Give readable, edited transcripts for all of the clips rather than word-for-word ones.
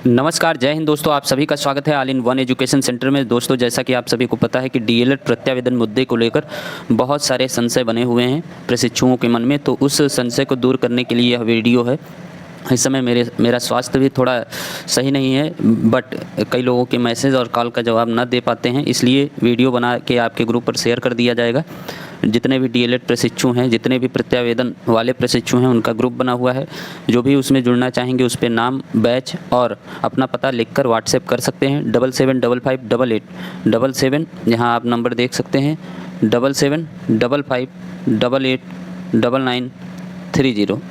नमस्कार, जय हिंद दोस्तों। आप सभी का स्वागत है all in one education centre में। दोस्तों, जैसा कि आप सभी को पता है कि डीएलएड प्रत्यावेदन मुद्दे को लेकर बहुत सारे संशय बने हुए हैं प्रशिक्षुओं के मन में, तो उस संशय को दूर करने के लिए यह वीडियो है। इस समय मेरा स्वास्थ्य भी थोड़ा सही नहीं है, बट कई लोगों के मैसेज और कॉल का जवाब ना दे पाते हैं, इसलिए वीडियो बना के आपके ग्रुप पर शेयर कर दिया जाएगा। जितने भी डीएलएड प्रशिक्षु हैं, जितने भी प्रत्यावेदन वाले प्रशिक्षु हैं, उनका ग्रुप बना हुआ है। जो भी उसमें जुड़ना चाहेंगे उस पर नाम, बैच और अपना पता लिखकर व्हाट्सएप कर सकते हैं 77558877, यहाँ आप नंबर देख सकते हैं 7755889930।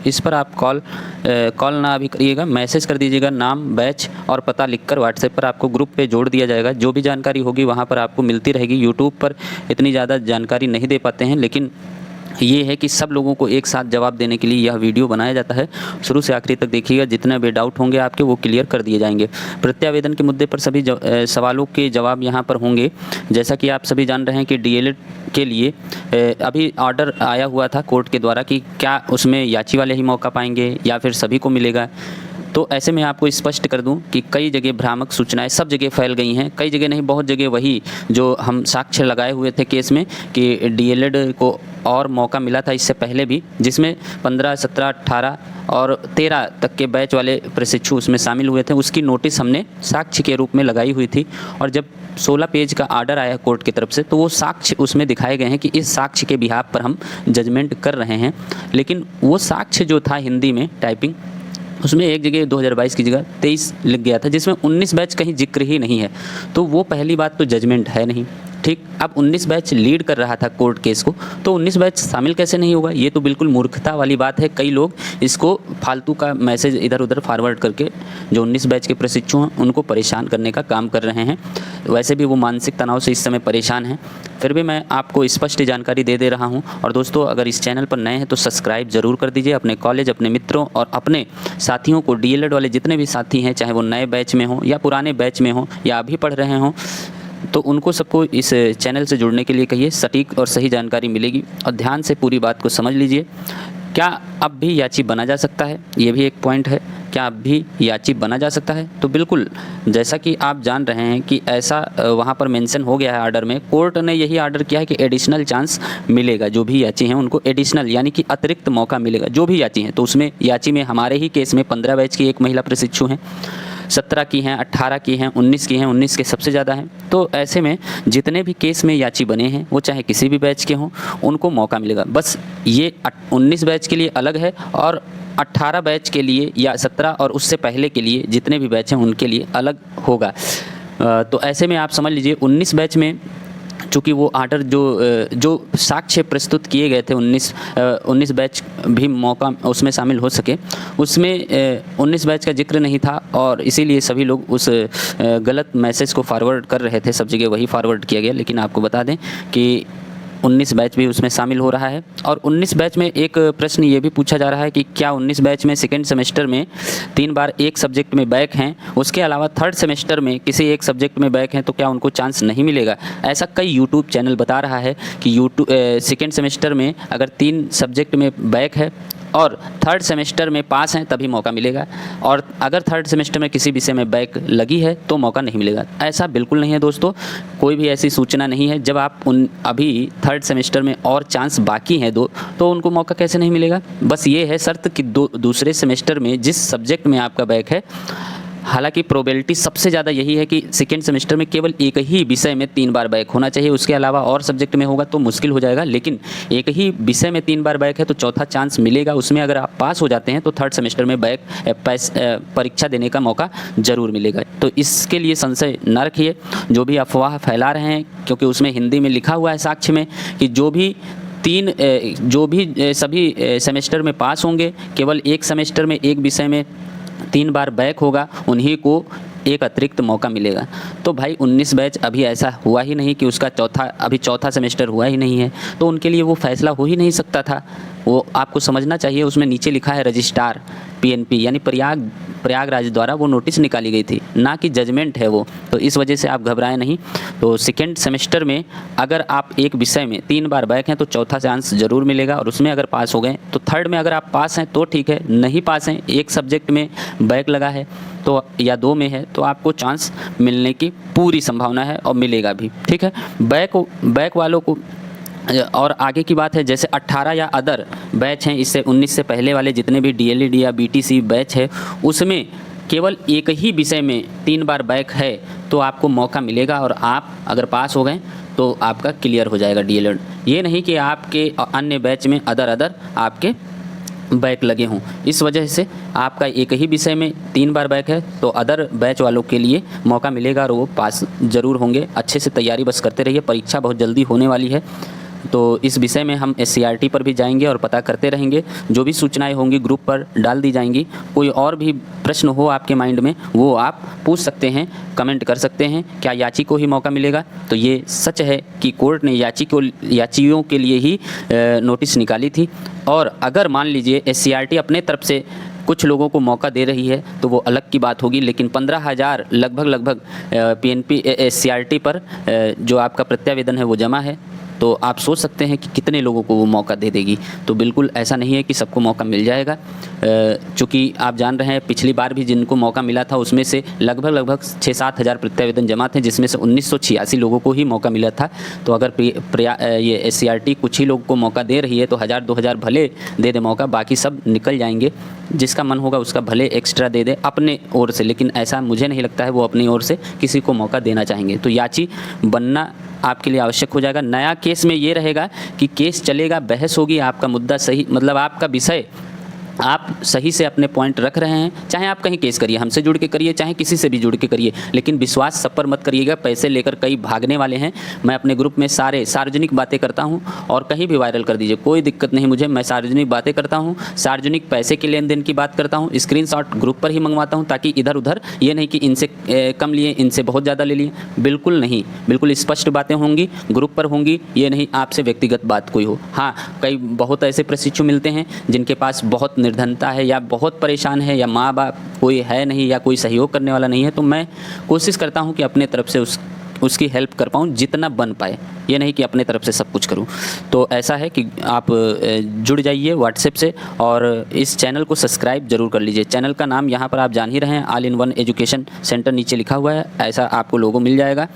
इस पर आप कॉल ना अभी करिएगा, मैसेज कर दीजिएगा, नाम, बैच और पता लिखकर व्हाट्सएप पर आपको ग्रुप पे जोड़ दिया जाएगा। जो भी जानकारी होगी वहाँ पर आपको मिलती रहेगी। यूट्यूब पर इतनी ज़्यादा जानकारी नहीं दे पाते हैं, लेकिन ये है कि सब लोगों को एक साथ जवाब देने के लिए यह वीडियो बनाया जाता है। शुरू से आखिरी तक देखिएगा, जितने भी डाउट होंगे आपके वो क्लियर कर दिए जाएंगे। प्रत्यावेदन के मुद्दे पर सभी सवालों के जवाब यहाँ पर होंगे। जैसा कि आप सभी जान रहे हैं कि डीएलएड के लिए अभी ऑर्डर आया हुआ था कोर्ट के द्वारा कि क्या उसमें याची वाले ही मौका पाएंगे या फिर सभी को मिलेगा। तो ऐसे में आपको स्पष्ट कर दूं कि कई जगह भ्रामक सूचनाएं सब जगह फैल गई हैं। कई जगह नहीं, बहुत जगह वही जो हम साक्ष्य लगाए हुए थे केस में कि डीएलएड को और मौका मिला था इससे पहले भी, जिसमें 15, 17, 18 और 13 तक के बैच वाले प्रशिक्षु उसमें शामिल हुए थे। उसकी नोटिस हमने साक्ष्य के रूप में लगाई हुई थी, और जब 16 पेज का आर्डर आया कोर्ट की तरफ से तो वो साक्ष्य उसमें दिखाए गए हैं कि इस साक्ष्य के बिहाफ पर हम जजमेंट कर रहे हैं। लेकिन वो साक्ष्य जो था हिंदी में टाइपिंग, उसमें एक जगह 2022 की जगह 23 लिख गया था, जिसमें 19 बैच कहीं जिक्र ही नहीं है। तो वो पहली बात तो जजमेंट है नहीं, ठीक। अब 19 बैच लीड कर रहा था कोर्ट केस को, तो 19 बैच शामिल कैसे नहीं होगा? ये तो बिल्कुल मूर्खता वाली बात है। कई लोग इसको फालतू का मैसेज इधर उधर फॉरवर्ड करके जो 19 बैच के प्रशिक्षु हैं उनको परेशान करने का काम कर रहे हैं। वैसे भी वो मानसिक तनाव से इस समय परेशान हैं, फिर भी मैं आपको स्पष्ट जानकारी दे रहा हूँ। और दोस्तों, अगर इस चैनल पर नए हैं तो सब्सक्राइब ज़रूर कर दीजिए। अपने कॉलेज, अपने मित्रों और अपने साथियों को, डीएलएड वाले जितने भी साथी हैं, चाहे वो नए बैच में हों या पुराने बैच में हों या अभी पढ़ रहे हों, तो उनको सबको इस चैनल से जुड़ने के लिए कहिए। सटीक और सही जानकारी मिलेगी। और ध्यान से पूरी बात को समझ लीजिए। क्या अब भी याची बना जा सकता है? ये भी एक पॉइंट है। क्या अब भी याची बना जा सकता है? तो बिल्कुल, जैसा कि आप जान रहे हैं कि ऐसा वहाँ पर मेंशन हो गया है आर्डर में। कोर्ट ने यही आर्डर किया है कि एडिशनल चांस मिलेगा। जो भी याची हैं उनको एडिशनल यानी कि अतिरिक्त मौका मिलेगा। जो भी याची हैं, तो उसमें याची में हमारे ही केस में 15 बैच की एक महिला प्रशिक्षु हैं, 17 की हैं, 18 की हैं, 19 की हैं, 19 के सबसे ज़्यादा हैं। तो ऐसे में जितने भी केस में याची बने हैं वो चाहे किसी भी बैच के हों, उनको मौका मिलेगा। बस ये 19 बैच के लिए अलग है और 18 बैच के लिए या 17 और उससे पहले के लिए जितने भी बैच हैं उनके लिए अलग होगा। तो ऐसे में आप समझ लीजिए 19 बैच में चूँकि वो आर्डर जो साक्ष्य प्रस्तुत किए गए थे 19 बैच भी मौका उसमें शामिल हो सके, उसमें 19 बैच का जिक्र नहीं था, और इसीलिए सभी लोग उस गलत मैसेज को फॉरवर्ड कर रहे थे। सब जगह वही फॉरवर्ड किया गया। लेकिन आपको बता दें कि 19 बैच भी उसमें शामिल हो रहा है। और 19 बैच में एक प्रश्न ये भी पूछा जा रहा है कि क्या 19 बैच में सेकेंड सेमेस्टर में 3 बार एक सब्जेक्ट में बैक हैं, उसके अलावा थर्ड सेमेस्टर में किसी एक सब्जेक्ट में बैक हैं, तो क्या उनको चांस नहीं मिलेगा? ऐसा कई यूट्यूब चैनल बता रहा है कि सेकेंड सेमेस्टर में अगर 3 सब्जेक्ट में बैक है और थर्ड सेमेस्टर में पास हैं तभी मौका मिलेगा, और अगर थर्ड सेमेस्टर में किसी विषय में बैक लगी है तो मौका नहीं मिलेगा। ऐसा बिल्कुल नहीं है दोस्तों, कोई भी ऐसी सूचना नहीं है। जब आप अभी थर्ड सेमेस्टर में और चांस बाकी हैं तो उनको मौका कैसे नहीं मिलेगा? बस ये है शर्त कि दूसरे सेमेस्टर में जिस सब्जेक्ट में आपका बैक है, हालांकि प्रोबेबिलिटी सबसे ज़्यादा यही है कि सेकेंड सेमेस्टर में केवल एक ही विषय में 3 बार बैक होना चाहिए। उसके अलावा और सब्जेक्ट में होगा तो मुश्किल हो जाएगा, लेकिन एक ही विषय में 3 बार बैक है तो चौथा चांस मिलेगा। उसमें अगर आप पास हो जाते हैं तो थर्ड सेमेस्टर में बैक परीक्षा देने का मौका ज़रूर मिलेगा। तो इसके लिए संशय न रखिए। जो भी अफवाह फैला रहे हैं, क्योंकि उसमें हिंदी में लिखा हुआ है साक्ष्य में कि जो भी सभी सेमेस्टर में पास होंगे, केवल एक सेमेस्टर में एक विषय में 3 बार बैक होगा, उन्हीं को एक अतिरिक्त मौका मिलेगा। तो भाई 19 बैच अभी ऐसा हुआ ही नहीं कि उसका चौथा सेमेस्टर हुआ ही नहीं है, तो उनके लिए वो फैसला हो ही नहीं सकता था। वो आपको समझना चाहिए। उसमें नीचे लिखा है रजिस्ट्रार PNP यानी प्रयागराज द्वारा वो नोटिस निकाली गई थी, ना कि जजमेंट है वो। तो इस वजह से आप घबराएं नहीं। तो सेकेंड सेमेस्टर में अगर आप एक विषय में 3 बार बैक हैं तो चौथा चांस ज़रूर मिलेगा, और उसमें अगर पास हो गए तो थर्ड में अगर आप पास हैं तो ठीक है, नहीं पास हैं, एक सब्जेक्ट में बैक लगा है तो या 2 में है तो आपको चांस मिलने की पूरी संभावना है और मिलेगा भी। ठीक है, बैक वालों को और आगे की बात है, जैसे 18 या अदर बैच हैं, इससे 19 से पहले वाले जितने भी डीएलईड या बीटीसी बैच है उसमें केवल एक ही विषय में 3 बार बैक है तो आपको मौका मिलेगा, और आप अगर पास हो गए तो आपका क्लियर हो जाएगा डीएलईड। ये नहीं कि आपके अन्य बैच में अदर आपके बैक लगे हों। इस वजह से आपका एक ही विषय में 3 बार बैक है तो अदर बैच वालों के लिए मौका मिलेगा और वो पास ज़रूर होंगे। अच्छे से तैयारी बस करते रहिए, परीक्षा बहुत जल्दी होने वाली है। तो इस विषय में हम SCRT पर भी जाएंगे और पता करते रहेंगे, जो भी सूचनाएं होंगी ग्रुप पर डाल दी जाएंगी। कोई और भी प्रश्न हो आपके माइंड में वो आप पूछ सकते हैं, कमेंट कर सकते हैं। क्या याची को ही मौका मिलेगा? तो ये सच है कि कोर्ट ने याचियों के लिए ही नोटिस निकाली थी, और अगर मान लीजिए SCRT अपने तरफ से कुछ लोगों को मौका दे रही है तो वो अलग की बात होगी, लेकिन 15,000 लगभग PNP SCRT पर जो आपका प्रत्यावेदन है वो जमा है, तो आप सोच सकते हैं कि कितने लोगों को वो मौका दे देगी। तो बिल्कुल ऐसा नहीं है कि सबको मौका मिल जाएगा, चूँकि आप जान रहे हैं पिछली बार भी जिनको मौका मिला था उसमें से लगभग 6-7 हज़ार प्रत्यावेदन जमा थे, जिसमें से 1986 लोगों को ही मौका मिला था। तो अगर ये SCRT कुछ ही लोगों को मौका दे रही है तो 1,000-2,000 भले दे दे मौका, बाकी सब निकल जाएंगे। जिसका मन होगा उसका भले एक्स्ट्रा दे दे अपने ओर से, लेकिन ऐसा मुझे नहीं लगता है वो अपनी ओर से किसी को मौका देना चाहेंगे। तो याची बनना आपके लिए आवश्यक हो जाएगा। नया केस में ये रहेगा कि केस चलेगा, बहस होगी, आपका मुद्दा सही, मतलब आपका विषय आप सही से अपने पॉइंट रख रहे हैं, चाहे आप कहीं केस करिए, हमसे जुड़ के करिए, चाहे किसी से भी जुड़ के करिए, लेकिन विश्वास सब पर मत करिएगा। पैसे लेकर कई भागने वाले हैं। मैं अपने ग्रुप में सारे सार्वजनिक बातें करता हूं और कहीं भी वायरल कर दीजिए, कोई दिक्कत नहीं मुझे। मैं सार्वजनिक बातें करता हूं, सार्वजनिक पैसे के लेन देन की बात करता हूं, स्क्रीनशॉट ग्रुप पर ही मंगवाता हूं, ताकि इधर उधर ये नहीं कि इनसे कम लिए, इनसे बहुत ज़्यादा ले लिए, बिल्कुल नहीं। बिल्कुल स्पष्ट बातें होंगी, ग्रुप पर होंगी, ये नहीं आपसे व्यक्तिगत बात कोई हो। हाँ, कई बहुत ऐसे प्रशिक्षु मिलते हैं जिनके पास बहुत निर्धनता है या बहुत परेशान है या माँ बाप कोई है नहीं या कोई सहयोग करने वाला नहीं है, तो मैं कोशिश करता हूँ कि अपने तरफ से उसकी हेल्प कर पाऊँ जितना बन पाए, ये नहीं कि अपने तरफ से सब कुछ करूँ। तो ऐसा है कि आप जुड़ जाइए व्हाट्सएप से और इस चैनल को सब्सक्राइब जरूर कर लीजिए। चैनल का नाम यहाँ पर आप जान ही रहे हैं, all in one education centre नीचे लिखा हुआ है, ऐसा आपको लोगो मिल जाएगा।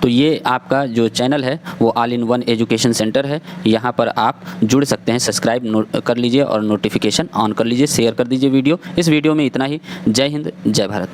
तो ये आपका जो चैनल है वो all in one education centre है, यहाँ पर आप जुड़ सकते हैं। सब्सक्राइब कर लीजिए और नोटिफिकेशन ऑन कर लीजिए, शेयर कर दीजिए वीडियो। इस वीडियो में इतना ही। जय हिंद, जय भारत।